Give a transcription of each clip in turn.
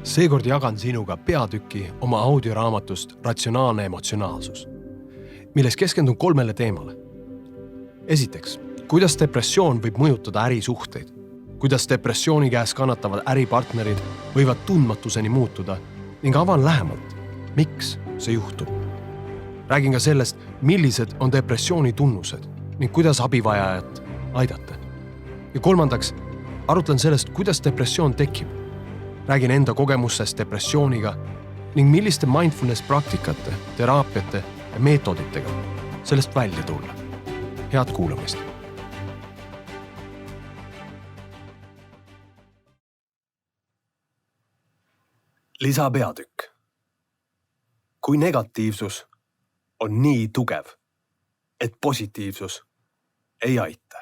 Seekord jagan sinuga peatüki oma audioraamatust Ratsionaalne emotsionaalsus, milles keskendun 3 teemale. Esiteks, kuidas depressioon võib mõjutada ärisuhteid, kuidas depressiooni käes kannatavad äripartnerid võivad tundmatuseni muutuda ning avan lähemalt, miks see juhtub. Räägin ka sellest, millised on depressiooni tunnused ning kuidas abivajajat aidata. Ja 3, arutlen sellest, kuidas depressioon tekib. Räägin enda kogemustest depressiooniga ning milliste mindfulness praktikate, teraapiate ja meetoditega sellest välja tulla. Head kuulamist! Lisapeatükk. Kui negatiivsus on nii tugev, et positiivsus ei aita.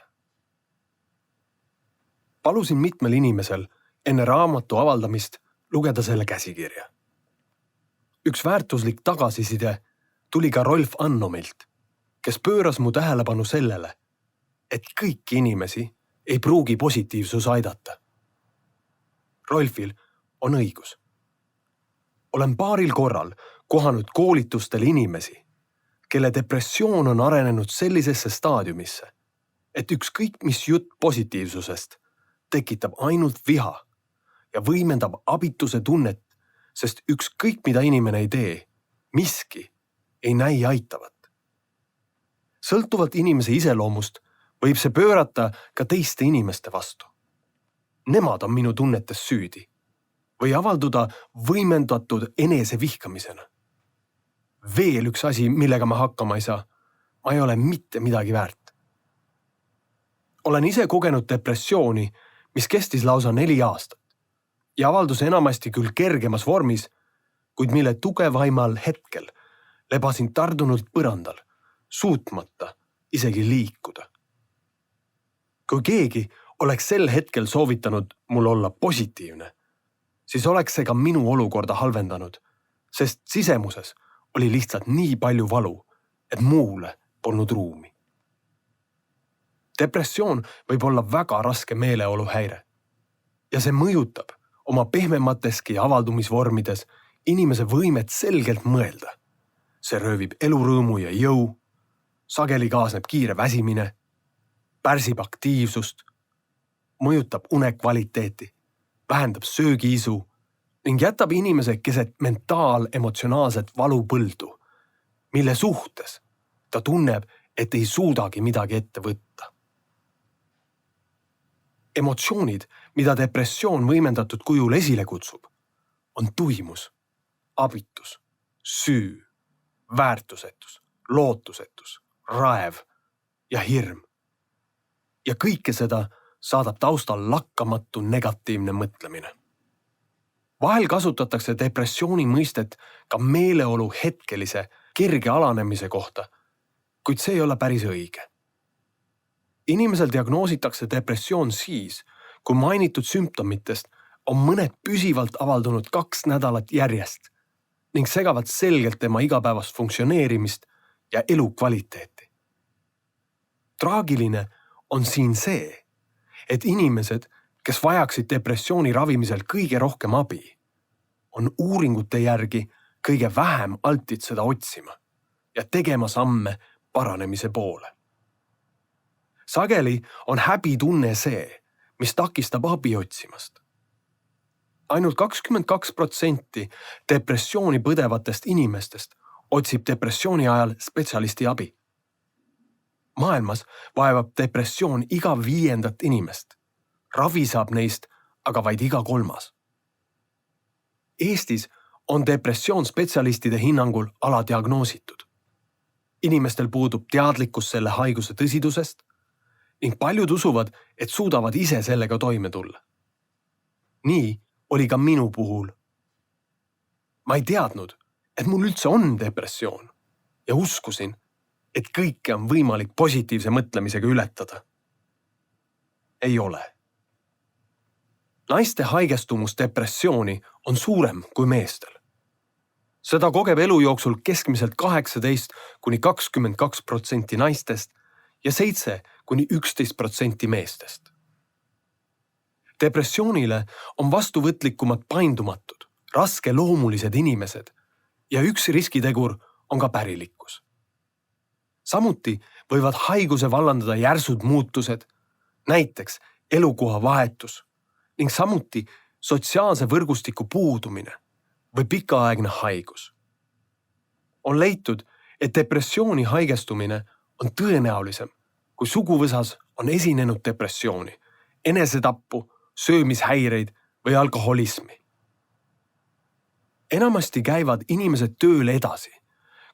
Palusin mitmel inimesel enne raamatu avaldamist lugeda selle käsikirja. Üks väärtuslik tagasiside tuli ka Rolf Annomilt, kes pööras mu tähelepanu sellele, et kõiki inimesi ei pruugi positiivsus aidata. Rolfil on õigus. Olen paaril korral kohanud koolitustel inimesi, kelle depressioon on arenenud sellisesse staadiumisse, et ükskõik mis jutt positiivsusest tekitab ainult viha ja võimendab abituse tunnet, sest ükskõik mida inimene ei tee, miski ei näi aitavat. Sõltuvalt inimese iseloomust võib see pöörata ka teiste inimeste vastu. Nemad on minu tunnetes süüdi või avalduda võimendatud enesevihkamisena. Veel üks asi, millega ma hakkama ei saa. Ma ei ole mitte midagi väärt. Olen ise kogenud depressiooni, mis kestis lausa 4 aastat ja avaldus enamasti küll kergemas vormis, kuid mille tugevaimal hetkel lebasin tardunult põrandal, suutmata isegi liikuda. Kui keegi oleks sel hetkel soovitanud mul olla positiivne, siis oleks see ka minu olukorda halvendanud, sest sisemuses oli lihtsalt nii palju valu, et muule polnud ruumi. Depressioon võib olla väga raske meeleoluhäire ja see mõjutab oma pehmemateski avaldumisvormides inimese võimet selgelt mõelda. See röövib elurõõmu ja jõu, sageli kaasneb kiire väsimine, pärsib aktiivsust, mõjutab unekvaliteeti, vähendab söögiisu ning jätab inimese keset mentaal-emotsionaalset valupõldu, mille suhtes ta tunneb, et ei suudagi midagi ette võtta. Emotsioonid, mida depressioon võimendatud kujul esile kutsub, on tuimus, abitus, süü, väärtusetus, lootusetus, raev ja hirm. Ja kõike seda saadab taustal lakkamatu negatiivne mõtlemine. Vahel kasutatakse depressiooni mõistet ka meeleolu hetkelise kerge alanemise kohta, kuid see ei ole päris õige. Inimesel diagnoositakse depressioon siis, kui mainitud sümptomitest on mõned püsivalt avaldunud 2 nädalat järjest ning segavad selgelt tema igapäevast funktsioneerimist ja elukvaliteeti. Traagiline on siin see, et inimesed, kes vajaksid depressiooni ravimisel kõige rohkem abi, on uuringute järgi kõige vähem altid seda otsima ja tegema samme paranemise poole. Sageli on häbitunne see, mis takistab abi otsimast. Ainult 22% depressiooni põdevatest inimestest otsib depressiooni ajal spetsialisti abi. Maailmas vaevab depressioon iga 5. inimest. Ravi saab neist aga vaid iga 3. Eestis on depressioon spetsialistide hinnangul aladiagnoositud. Inimestel puudub teadlikkus selle haiguse tõsidusest ning paljud usuvad, et suudavad ise sellega toime tulla. Nii oli ka minu puhul. Ma ei teadnud, et mul üldse on depressioon ja uskusin, et kõike on võimalik positiivse mõtlemisega ületada. Ei ole. Naiste haigestumus depressiooni on suurem kui meestel. Seda kogeb elu jooksul keskmiselt 18–22% naistest ja 7–11% meestest. Depressioonile on vastuvõtlikumad paindumatud, raske loomulised inimesed ja üks riskitegur on ka pärilikkus. Samuti võivad haiguse vallandada järsud muutused, näiteks elukoha vahetus ning samuti sotsiaalse võrgustiku puudumine või pikaaegne haigus. On leitud, et depressiooni haigestumine on tõenäolisem, kui suguvõsas on esinenud depressiooni, enesetappu, söömishäireid või alkoholismi. Enamasti käivad inimesed tööl edasi,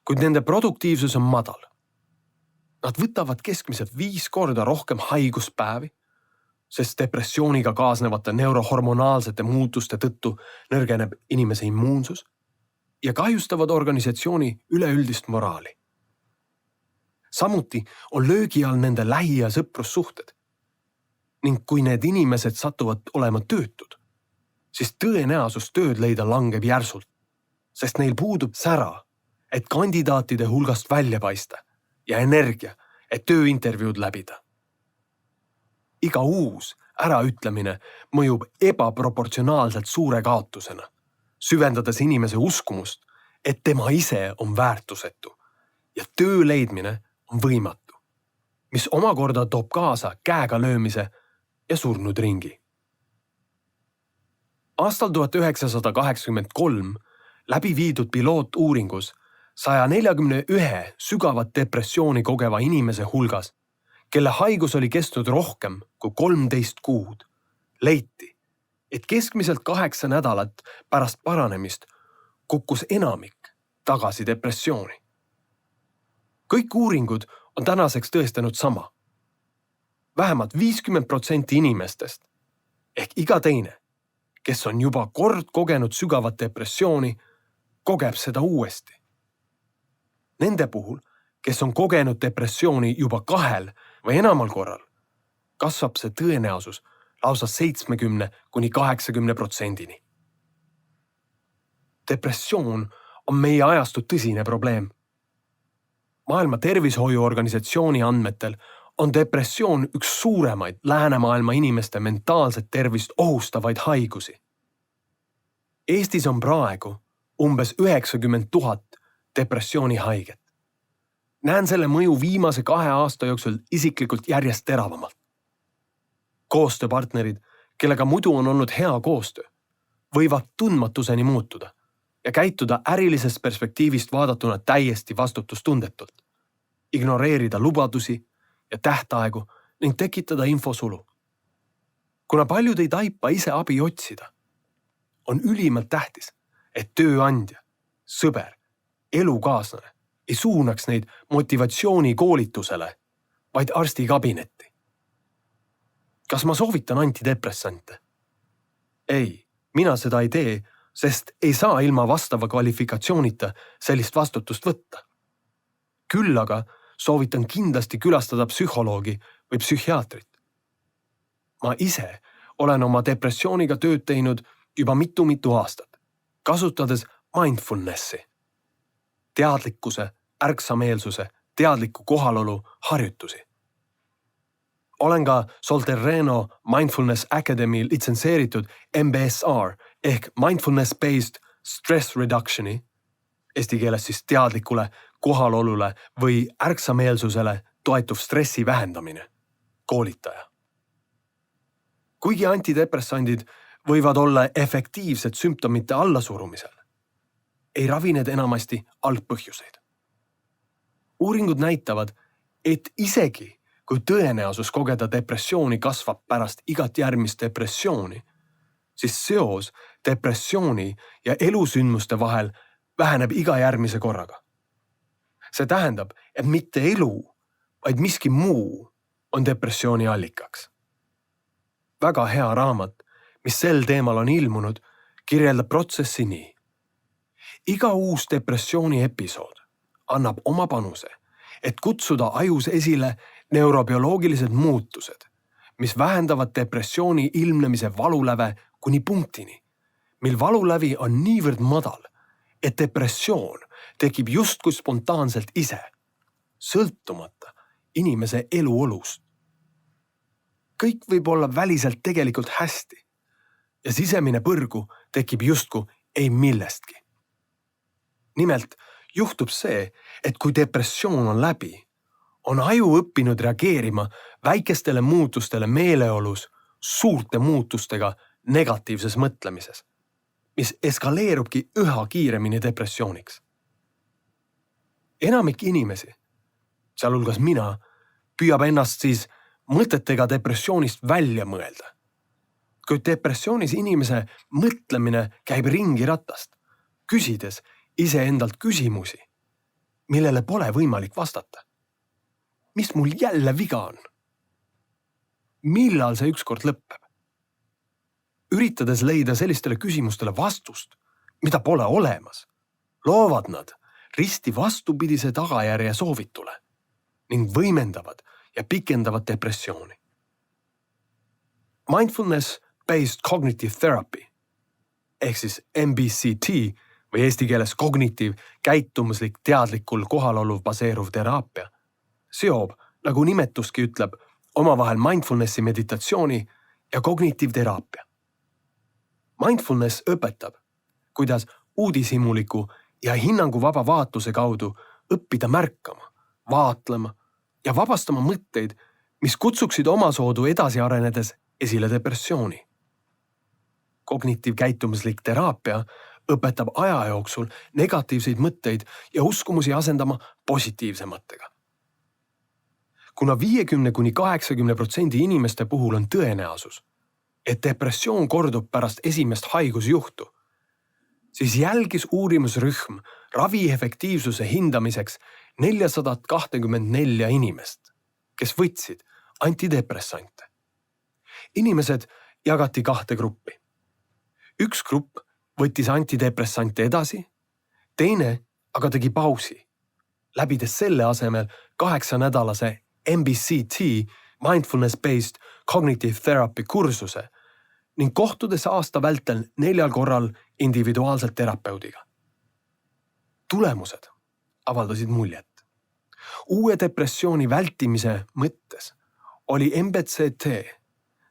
kuid nende produktiivsus on madal. Nad võtavad keskmiselt 5 korda rohkem haiguspäevi, sest depressiooniga kaasnevate neurohormonaalsete muutuste tõttu nõrgeneb inimese immuunsus ja kahjustavad organisatsiooni üleüldist moraali. Samuti on löögi all nende lähi- ja sõprussuhted. Ning kui need inimesed satuvad olema töötud, siis tõenäosus tööd leida langeb järsult, sest neil puudub sära, et kandidaatide hulgast välja paista ja energia, et tööintervjuud läbida. Iga uus äraütlemine mõjub ebaproportsionaalselt suure kaotusena, süvendades inimese uskumust, et tema ise on väärtusetu ja töö leidmine on võimatu, mis omakorda toob kaasa käega löömise ja surnud ringi. Aastal 1983 läbi viidud pilootuuringus 141 sügavat depressiooni kogeva inimese hulgas, kelle haigus oli kestnud rohkem kui 13 kuud, leiti, et keskmiselt 8 nädalat pärast paranemist kukkus enamik tagasi depressiooni. Kõik uuringud on tänaseks tõestanud sama. Vähemalt 50% inimestest ehk iga teine, kes on juba kord kogenud sügavat depressiooni, kogeb seda uuesti. Nende puhul, kes on kogenud depressiooni juba 2 või enamal korral, kasvab see tõenäosus lausa 70–80%. Depressioon on meie ajastu tõsine probleem. Maailma Tervishoiuorganisatsiooni andmetel on depressioon üks suuremaid läänemaailma inimeste mentaalset tervist ohustavaid haigusi. Eestis on praegu umbes 90 000 depressiooni haiget. Näen selle mõju viimase 2 aasta jooksul isiklikult järjest teravamalt. Koostööpartnerid, kellega muidu on olnud hea koostöö, võivad tundmatuseni muutuda ja käituda ärilisest perspektiivist vaadatuna täiesti vastutustundetult, ignoreerida lubadusi ja tähtaegu ning tekitada infosulu. Kuna paljud ei taipa ise abi otsida, on ülimalt tähtis, et tööandja, sõber, elukaaslane ei suunaks neid motivatsioonikoolitusele, vaid arstikabinetti. Kas ma soovitan antidepressante? Ei, mina seda ei tee, sest ei saa ilma vastava kvalifikatsioonita sellist vastutust võtta. Küll aga soovitan kindlasti külastada psühholoogi või psühhiaatrit. Ma ise olen oma depressiooniga tööd teinud juba mitu aastat, kasutades mindfulnessi, teadlikkuse, ärksameelsuse, teadliku kohalolu harjutusi. Olen ka Solterreno Mindfulness Academy litsenseeritud MBSR ehk Mindfulness-Based Stress Reductioni, eesti keeles siis teadlikule kohalolule või ärksameelsusele toetuv stressi vähendamine, koolitaja. Kuigi antidepressandid võivad olla efektiivsed sümptomite allasurumisel, ei ravi need enamasti algpõhjuseid. Uuringud näitavad, et isegi kui tõenäosus kogeda depressiooni kasvab pärast igat järgmist depressiooni, siis seos depressiooni ja elusündmuste vahel väheneb iga järgmise korraga. See tähendab, et mitte elu, vaid miski muu on depressiooni allikaks. Väga hea raamat, mis sel teemal on ilmunud, kirjeldab protsessi nii. Iga uus depressiooni episood annab oma panuse, et kutsuda ajus esile neurobioloogilised muutused, mis vähendavad depressiooni ilmnemise valuläve kuni punktini, mil valulävi on niivõrd madal, et depressioon tekib justkui spontaanselt ise, sõltumata inimese eluolust. Kõik võib olla väliselt tegelikult hästi ja sisemine põrgu tekib justkui ei millestki. Nimelt juhtub see, et kui depressioon on läbi, on aju õppinud reageerima väikestele muutustele meeleolus suurte muutustega negatiivses mõtlemises, mis eskaleerubki üha kiiremini depressiooniks. Enamik inimesi, sealhulgas mina, püüab ennast siis mõtetega depressioonist välja mõelda. Kuid depressioonis inimese mõtlemine käib ringi ratast, küsides iseendalt küsimusi, millele pole võimalik vastata. Mis mul jälle viga on? Millal see ükskord lõpeb? Üritades leida sellistele küsimustele vastust, mida pole olemas, loovad nad risti vastupidise tagajärje soovitule ning võimendavad ja pikendavad depressiooni. Mindfulness-based cognitive therapy ehk siis MBCT või eesti keeles kognitiivkäitumuslik teadlikul kohaloluv baseeruv teraapia seob, nagu nimetuski ütleb, omavahel mindfulnessi meditatsiooni ja kognitiivteraapia. Mindfulness õpetab, kuidas uudishimuliku ja hinnanguvaba vaatluse kaudu õppida märkama, vaatlema ja vabastama mõtteid, mis kutsuksid omasoodu edasi arenedes esile depressiooni. Kognitiivkäitumuslik teraapia õpetab aja jooksul negatiivseid mõtteid ja uskumusi asendama positiivsematega. Kuna 50–80% inimeste puhul on tõenäosus, et depressioon kordub pärast esimest haigusjuhtu, siis jälgis uurimusrühm ravi efektiivsuse hindamiseks 424 inimest, kes võtsid antidepressante. Inimesed jagati 2 gruppi. Üks grupp võttis antidepressante edasi, teine aga tegi pausi, läbides selle asemel 8-nädalase MBCT Mindfulness-based Cognitive Therapy kursuse ning kohtudes aasta vältel 4 korral individuaalselt terapeudiga. Tulemused avaldasid muljet. Uue depressiooni vältimise mõttes oli MBCT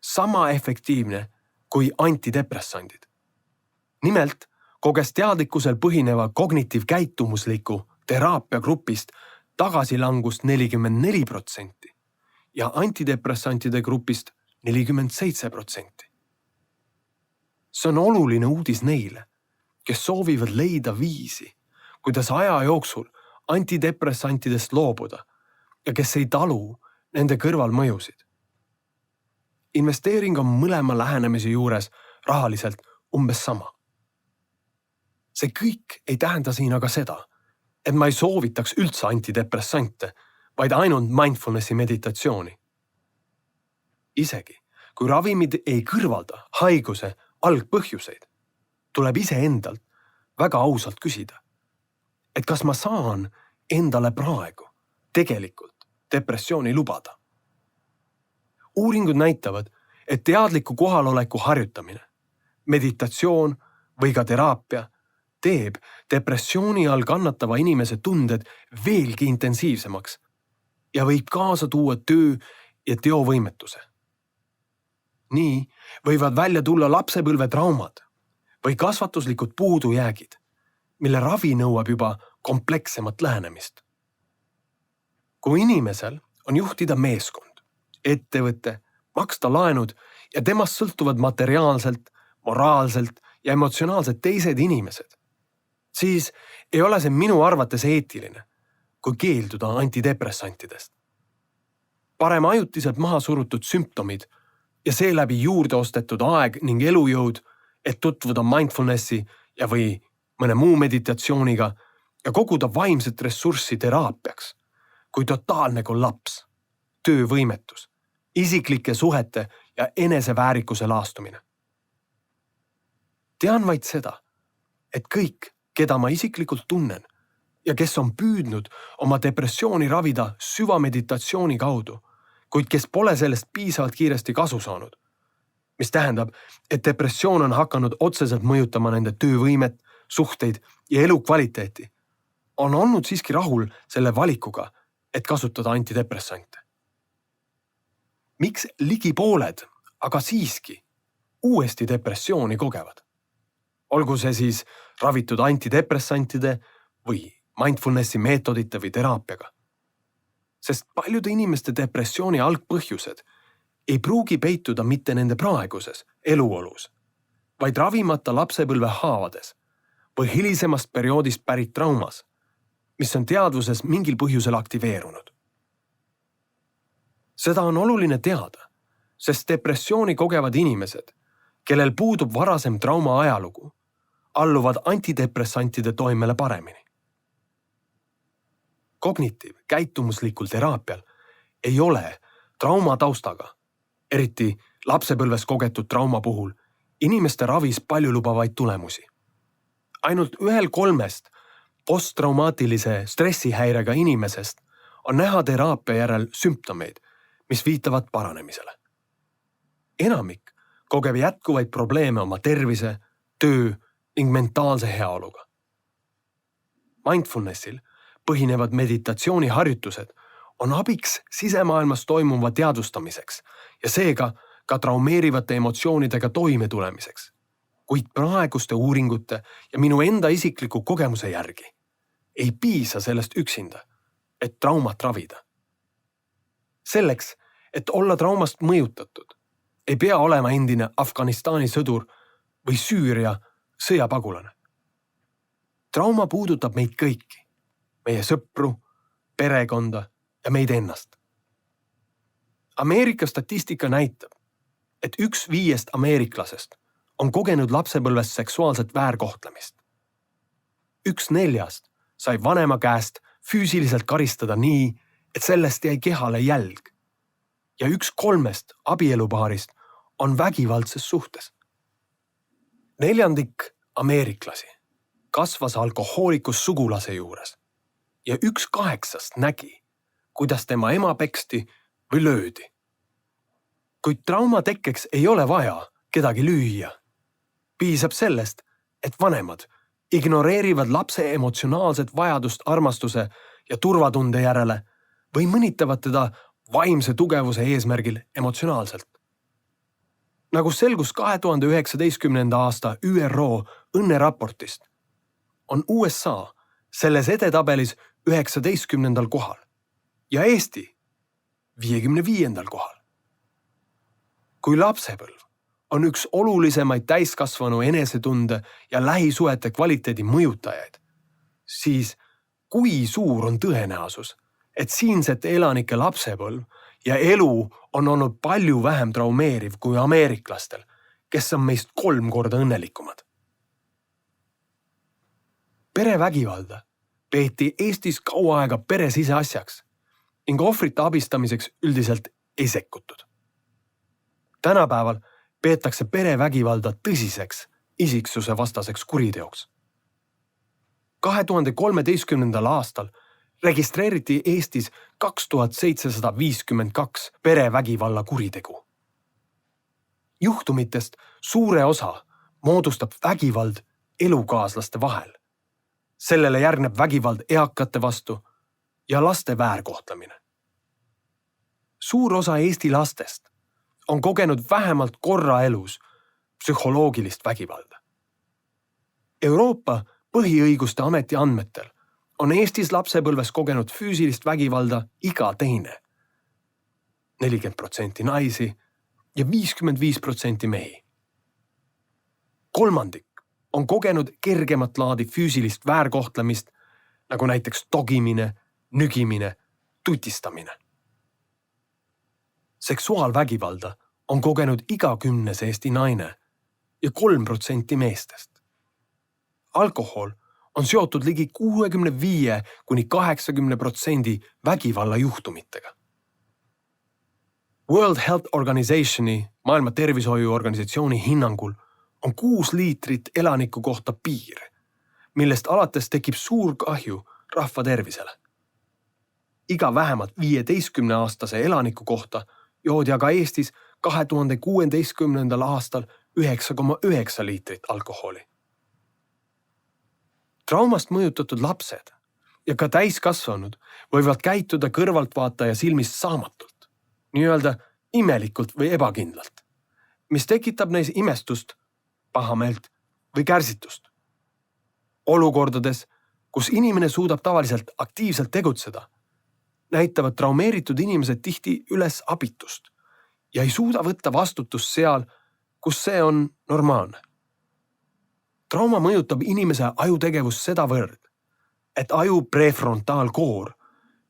sama efektiivne kui antidepressandid. Nimelt koges teadlikkusel põhineva kognitiivkäitumusliku teraapia grupist tagasilangust 44% ja antidepressantide grupist 47%. See on oluline uudis neile, kes soovivad leida viisi, kuidas aja jooksul antidepressantidest loobuda ja kes ei talu nende kõrvalmõjusid. Investeering on mõlema lähenemise juures rahaliselt umbes sama. See kõik ei tähenda siin aga seda, et ma ei soovitaks üldse antidepressante, vaid ainult mindfulnessi meditatsiooni. Isegi, kui ravimid ei kõrvalda haiguse algpõhjuseid, tuleb iseendalt väga ausalt küsida, et kas ma saan endale praegu tegelikult depressiooni lubada. Uuringud näitavad, et teadliku kohaloleku harjutamine, meditatsioon või ka teraapia teeb depressiooni all kannatava inimese tunded veelgi intensiivsemaks ja võib kaasa tuua töö- ja teovõimetuse. Nii võivad välja tulla lapsepõlvetraumad või kasvatuslikud puudujäägid, mille ravi nõuab juba komplekssemat lähenemist. Kui inimesel on juhtida meeskond, ettevõte, maksta laenud ja temast sõltuvad materiaalselt, moraalselt ja emotsionaalselt teised inimesed, siis ei ole see minu arvates eetiline, kui keelduda antidepressantidest. Parem ajutiselt maha surutud sümptomid ja seeläbi juurde ostetud aeg ning elujõud, et tutvuda mindfulnessi ja või mõne muu meditatsiooniga ja koguda vaimset ressurssi teraapiaks, kui totaalne kollaps, töövõimetus, isiklike suhete ja eneseväärikuse laastumine. Tean vaid seda, et kõik, keda ma isiklikult tunnen ja kes on püüdnud oma depressiooni ravida süvameditatsiooni kaudu, kuid kes pole sellest piisavalt kiiresti kasu saanud, mis tähendab, et depressioon on hakanud otseselt mõjutama nende töövõimet, suhteid ja elukvaliteeti, on olnud siiski rahul selle valikuga, et kasutada antidepressante. Miks ligi pooled aga siiski uuesti depressiooni kogevad? olgu see siis ravitud antidepressantide või mindfulnessi meetodite või teraapiaga. Sest paljude inimeste depressiooni algpõhjused ei pruugi peituda mitte nende praeguses eluolus, vaid ravimata lapsepõlve haavades või hilisemast perioodist pärit traumas, mis on teadvuses mingil põhjusel aktiveerunud. Seda on oluline teada, sest depressiooni kogevad inimesed, kellel puudub varasem trauma ajalugu, alluvad antidepressantide toimele paremini. Kognitiiv-käitumuslikul teraapial ei ole trauma taustaga, eriti lapsepõlves kogetud trauma puhul, inimeste ravis paljulubavaid tulemusi. Ainult 1/3 posttraumaatilise stressihäirega inimesest on näha teraapia järel sümptomeid, mis viitavad paranemisele. Enamik kogeb jätkuvaid probleeme oma tervise, töö ning mentaalse heaoluga. Mindfulnessil põhinevad meditatsiooniharjutused on abiks sisemaailmas toimuva teadvustamiseks ja seega ka traumeerivate emotsioonidega toime tulemiseks. Kuid praeguste uuringute ja minu enda isikliku kogemuse järgi ei piisa sellest üksinda, et traumat ravida. Selleks, et olla traumast mõjutatud, ei pea olema endine Afganistani sõdur või Süüria sõjapagulane. Trauma puudutab meid kõiki, meie sõpru, perekonda ja meid ennast. Ameerika statistika näitab, et 1/5 ameeriklasest on kogenud lapsepõlves seksuaalset väärkohtlemist. 1/4 sai vanema käest füüsiliselt karistada nii, et sellest jäi kehale jälg. Ja 1/3 abielupaarist on vägivaldses suhtes. 1/4 ameeriklasi kasvas alkohoolikus sugulase juures ja 1/8 nägi, kuidas tema ema peksti või löödi. Kuid trauma tekkeks ei ole vaja kedagi lüüa. Piisab sellest, et vanemad ignoreerivad lapse emotsionaalset vajadust armastuse ja turvatunde järele või mõnitavad teda vaimse tugevuse eesmärgil emotsionaalselt. Nagu selgus 2019. aasta ÜRO õnneraportist, on USA selles edetabelis 19. kohal ja Eesti 55. kohal. Kui lapsepõlv on üks olulisemaid täiskasvanu enesetunde ja lähisuhete kvaliteedi mõjutajaid, siis kui suur on tõenäosus, et siinsete elanike lapsepõlv ja elu on olnud palju vähem traumeeriv kui ameeriklastel, kes on meist 3 korda õnnelikumad. Perevägivalda peeti Eestis kaua aega pere siseasjaks ning ohvrite abistamiseks üldiselt ei sekkutud. Tänapäeval peetakse perevägivalda tõsiseks isiksuse vastaseks kuriteoks. 2013. aastal registreeriti Eestis 2752 perevägivalla kuritegu. Juhtumitest suure osa moodustab vägivald elukaaslaste vahel. Sellele järgneb vägivald eakate vastu ja laste väärkohtlemine. Suur osa Eesti lastest on kogenud vähemalt korra elus psühholoogilist vägivalda. Euroopa põhiõiguste ameti andmetel on Eestis lapsepõlves kogenud füüsilist vägivalda iga teine. 40% naisi ja 55% mehi. 1/3 on kogenud kergemat laadi füüsilist väärkohtlemist, nagu näiteks togimine, nügimine, tutistamine. Seksuaalvägivalda on kogenud iga 10. Eesti naine ja 3% meestest. Alkohol on seotud ligi 65–80% vägivallajuhtumitega. World Health Organizationi, Maailma Tervishoiuorganisatsiooni hinnangul on 6 liitrit elaniku kohta piir, millest alates tekib suur kahju rahva tervisele. Iga vähemalt 15-aastase elaniku kohta joodi aga Eestis 2016. aastal 9,9 liitrit alkoholi. Traumast mõjutatud lapsed ja ka täiskasvanud võivad käituda kõrvaltvaataja silmist saamatult, nii-öelda imelikult või ebakindlalt, mis tekitab neis imestust, pahameelt või kärsitust. Olukordades, kus inimene suudab tavaliselt aktiivselt tegutseda, näitavad traumeeritud inimesed tihti üles abitust ja ei suuda võtta vastutust seal, kus see on normaalne. Trauma mõjutab inimese ajutegevust sedavõrd, et aju prefrontaalkoor,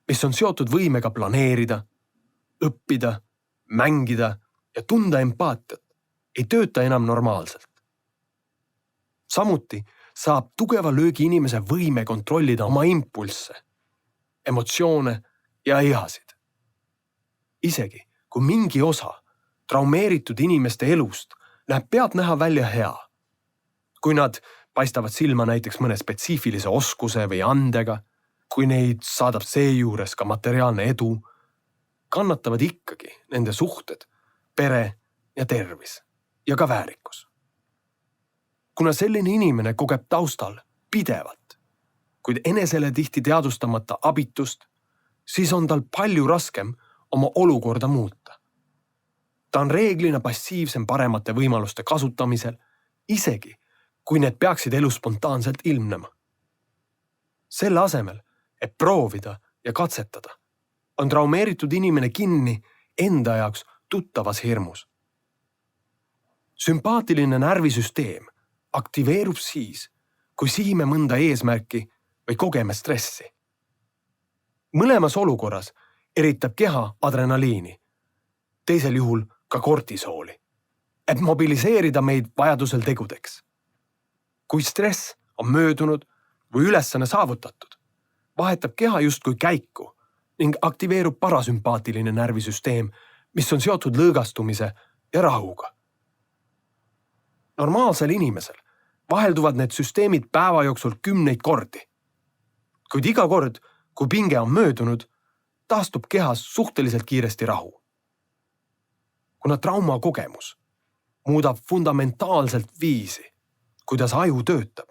mis on seotud võimega planeerida, õppida, mängida ja tunda empaatiat, ei tööta enam normaalselt. Samuti saab tugeva löögi inimese võime kontrollida oma impulsse, emotsioone ja ihasid. Isegi kui mingi osa traumeeritud inimeste elust näeb pealtnäha välja hea, kui nad paistavad silma näiteks mõne spetsiifilise oskuse või andega, kui neid saadab seejuures ka materiaalne edu, kannatavad ikkagi nende suhted, pere ja tervis ja ka väärikus. Kuna selline inimene kogeb taustal pidevalt, kuid enesele tihti teadustamata abitust, siis on tal palju raskem oma olukorda muuta. Ta on reeglina passiivsem paremate võimaluste kasutamisel, isegi kui need peaksid elu spontaanselt ilmnema. Selle asemel, et proovida ja katsetada, on traumeeritud inimene kinni enda jaoks tuttavas hirmus. Sümpaatiline närvisüsteem aktiveerub siis, kui sihime mõnda eesmärki või kogeme stressi. Mõlemas olukorras eritab keha adrenaliini, teisel juhul ka kortisooli, et mobiliseerida meid vajadusel tegudeks. Kui stress on möödunud või ülesanne saavutatud, vahetab keha justkui käiku ning aktiveerub parasümpaatiline närvisüsteem, mis on seotud lõõgastumise ja rahuga. Normaalsel inimesel vahelduvad need süsteemid päeva jooksul 10 kordi. Kuid iga kord, kui pinge on möödunud, taastub kehas suhteliselt kiiresti rahu. Kuna trauma kogemus muudab fundamentaalselt viisi, kuidas aju töötab,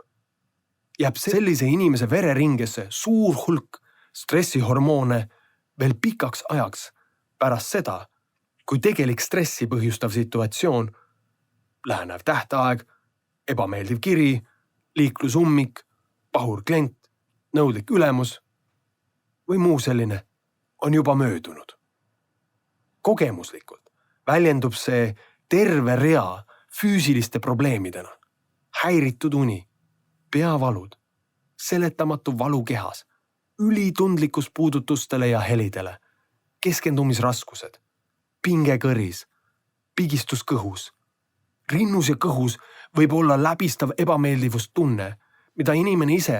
jääb sellise inimese vereringesse suur hulk stressihormoone veel pikaks ajaks pärast seda, kui tegelik stressi põhjustav situatsioon, lähenev tähtaeg, ebameeldiv kiri, liiklusummik, pahur klient, nõudlik ülemus või muu selline on juba möödunud. Kogemuslikult väljendub see terve rea füüsiliste probleemidena. Häiritud uni, peavalud, seletamatu valu kehas, ülitundlikkus puudutustele ja helidele, keskendumisraskused, pinge kõris, pigistus kõhus. Rinnus ja kõhus võib olla läbistav ebameeldivustunne, mida inimene ise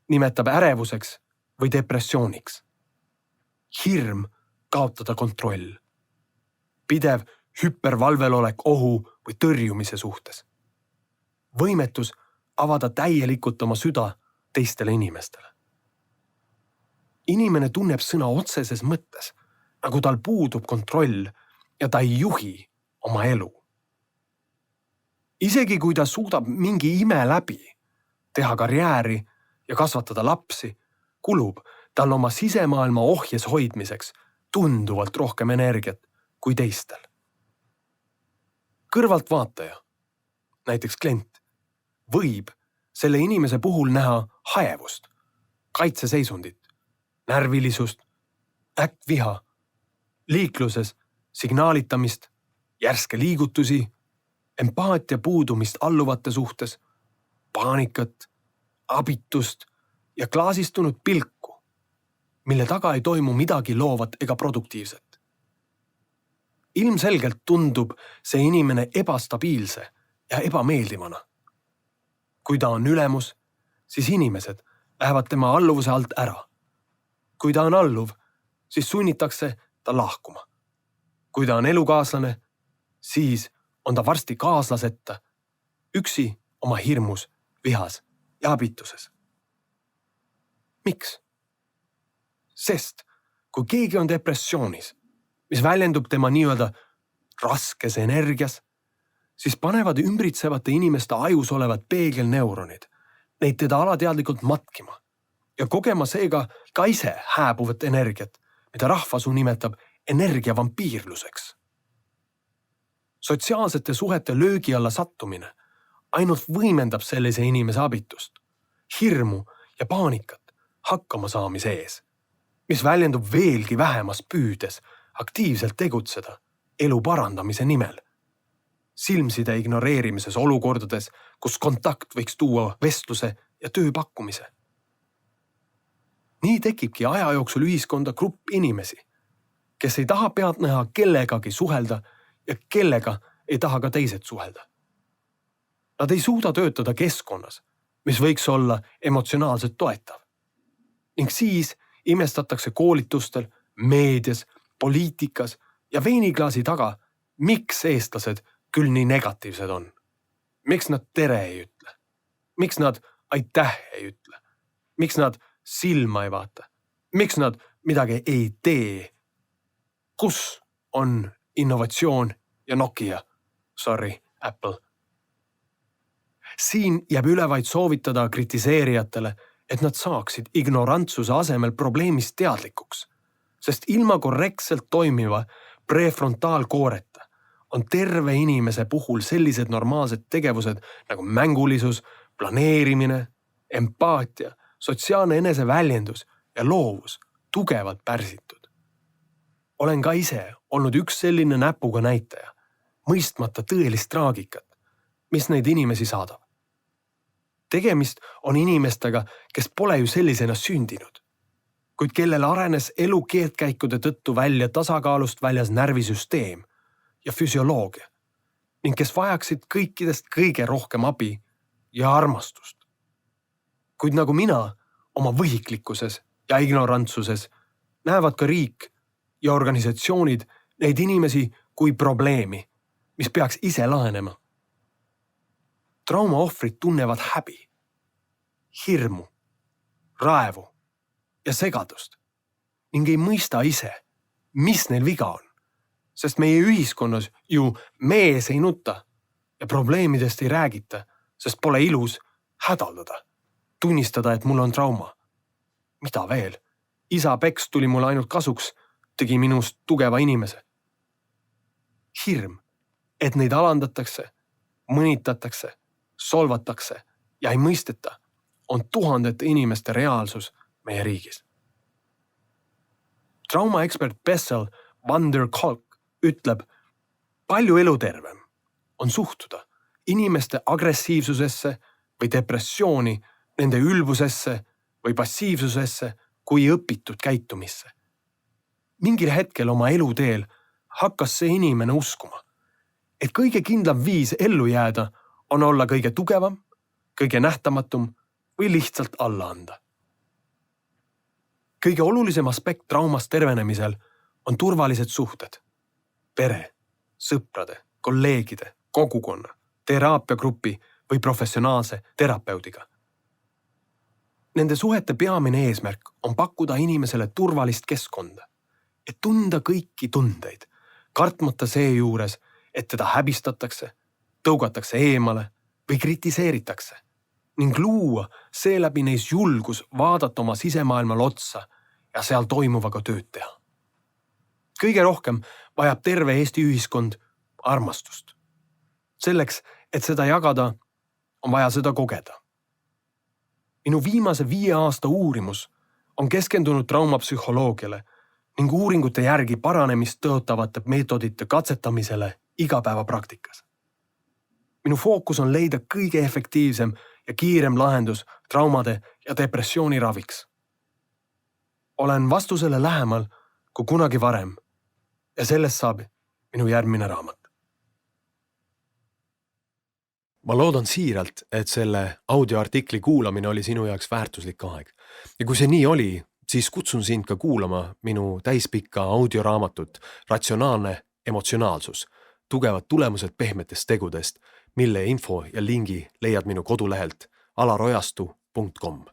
nimetab ärevuseks või depressiooniks. Hirm kaotada kontroll. Pidev hüpervalvelolek ohu või tõrjumise suhtes. Võimetus avada täielikult oma süda teistele inimestele. Inimene tunneb sõna otseses mõttes, nagu tal puudub kontroll ja ta ei juhi oma elu. Isegi kui ta suudab mingi ime läbi, teha karjääri ja kasvatada lapsi, kulub tal oma sisemaailma ohjes hoidmiseks tunduvalt rohkem energiat kui teistel. Kõrvaltvaataja, näiteks klient, võib selle inimese puhul näha haevust, kaitseseisundit, närvilisust, äkkviha, liikluses signaalitamist, järske liigutusi, empaatia puudumist alluvate suhtes, paanikat, abitust ja klaasistunud pilku, mille taga ei toimu midagi loovat ega produktiivset. Ilmselgelt tundub see inimene ebastabiilse ja ebameeldivana. Kui ta on ülemus, siis inimesed lähevad tema alluvuse alt ära. Kui ta on alluv, siis sunnitakse ta lahkuma. Kui ta on elukaaslane, siis on ta varsti kaaslaseta, üksi oma hirmus, vihas ja abituses. Miks? Sest kui keegi on depressioonis, mis väljendub tema nii-öelda raskes energias, siis panevad ümbritsevate inimeste ajus olevad peegelneuronid neid teda alateadlikult matkima ja kogema seega ka ise hääbuvat energiat, mida rahvasuu nimetab energiavampiirluseks. Sotsiaalsete suhete löögi alla sattumine ainult võimendab sellise inimese abitust, hirmu ja paanikat hakkama saamise ees, mis väljendub veelgi vähemas püüdes aktiivselt tegutseda elu parandamise nimel. Silmside ignoreerimises olukordades, kus kontakt võiks tuua vestluse ja töö pakkumise. Nii tekibki aja jooksul ühiskonda grupp inimesi, kes ei taha pealtnäha kellegagi suhelda ja kellega ei taha ka teised suhelda. Nad ei suuda töötada keskkonnas, mis võiks olla emotsionaalselt toetav. Ning siis imestatakse koolitustel, meedias, poliitikas ja veiniklaasi taga, miks eestlased küll nii negatiivsed on. Miks nad tere ei ütle? Miks nad aitäh ei ütle? Miks nad silma ei vaata? Miks nad midagi ei tee? Kus on innovatsioon ja Nokia? Sorry, Apple. Siin jääb üle vaid soovitada kritiseerijatele, et nad saaksid ignorantsuse asemel probleemist teadlikuks, sest ilma korrektselt toimiva prefrontaalkooreta on terve inimese puhul sellised normaalsed tegevused nagu mängulisus, planeerimine, empaatia, sotsiaalne eneseväljendus ja loovus tugevalt pärsitud. Olen ka ise olnud üks selline näpuga näitaja, mõistmata tõelist traagikat, mis neid inimesi saadab. Tegemist on inimestega, kes pole ju sellisena sündinud, kuid kellel arenes elu keerdkäikude tõttu välja tasakaalust väljas närvisüsteem ja füsioloogia ning kes vajaksid kõikidest kõige rohkem abi ja armastust. Kuid nagu mina oma võhiklikkuses ja ignorantsuses näevad ka riik ja organisatsioonid neid inimesi kui probleemi, mis peaks ise lahenema. Traumaohvrid tunnevad häbi, hirmu, raevu ja segadust ning ei mõista ise, mis neil viga on, sest meie ühiskonnas ju mees ei nuta ja probleemidest ei räägita, sest pole ilus hädaldada, tunnistada, et mul on trauma. Mida veel? Isa peks tuli mulle ainult kasuks, tegi minust tugeva inimese. Hirm, et neid alandatakse, mõnitatakse, solvatakse ja ei mõisteta, on tuhandete inimeste reaalsus meie riigis. Traumaekspert Bessel van der Kolk ütleb, palju elutervem on suhtuda inimeste agressiivsusesse või depressiooni, nende ülbusesse või passiivsusesse kui õpitud käitumisse. Mingil hetkel oma eluteel hakkas see inimene uskuma, et kõige kindlam viis ellu jääda on olla kõige tugevam, kõige nähtamatum või lihtsalt alla anda. Kõige olulisem aspekt traumast tervenemisel on turvalised suhted. Pere, sõprade, kolleegide, kogukonna, teraapiagrupi või professionaalse terapeudiga. Nende suhete peamine eesmärk on pakkuda inimesele turvalist keskkonda, et tunda kõiki tundeid, kartmata seejuures, et teda häbistatakse, tõugatakse eemale või kritiseeritakse ning luua seeläbi neis julgus vaadata oma sisemaailmal otsa ja seal toimuvaga tööd teha. Kõige rohkem vajab terve Eesti ühiskond armastust. Selleks, et seda jagada, on vaja seda kogeda. Minu viimase 5 aasta uurimus on keskendunud traumapsühholoogiale ning uuringute järgi paranemist tõotavate meetodite katsetamisele igapäevapraktikas. Minu fookus on leida kõige efektiivsem ja kiirem lahendus traumade ja depressiooni raviks. Olen vastusele lähemal kui kunagi varem ja sellest saab minu järgmine raamat. Ma loodan siiralt, et selle audioartikli kuulamine oli sinu jaoks väärtuslik aeg. Ja kui see nii oli, siis kutsun sind ka kuulama minu täispikka audioraamatut Ratsionaalne emotsionaalsus, tugevad tulemused pehmetest tegudest, mille info ja lingi leiad minu kodulehelt alarojastu.com.